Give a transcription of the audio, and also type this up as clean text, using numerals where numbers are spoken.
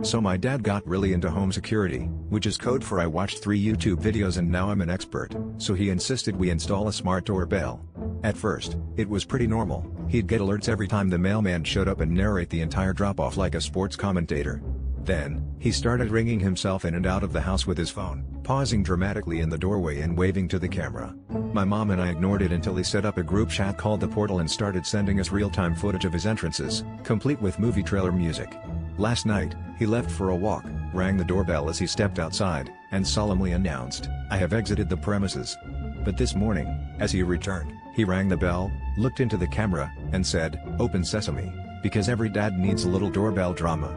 So my dad got really into home security, which is code for I watched 3 YouTube videos and now I'm an expert, so he insisted we install a smart doorbell. At first, it was pretty normal. He'd get alerts every time the mailman showed up and narrate the entire drop-off like a sports commentator. Then, he started ringing himself in and out of the house with his phone, pausing dramatically in the doorway and waving to the camera. My mom and I ignored it until he set up a group chat called The Portal and started sending us real-time footage of his entrances, complete with movie trailer music. Last night, he left for a walk, rang the doorbell as he stepped outside, and solemnly announced, "I have exited the premises." But this morning, as he returned, he rang the bell, looked into the camera, and said, "Open sesame," because every dad needs a little doorbell drama.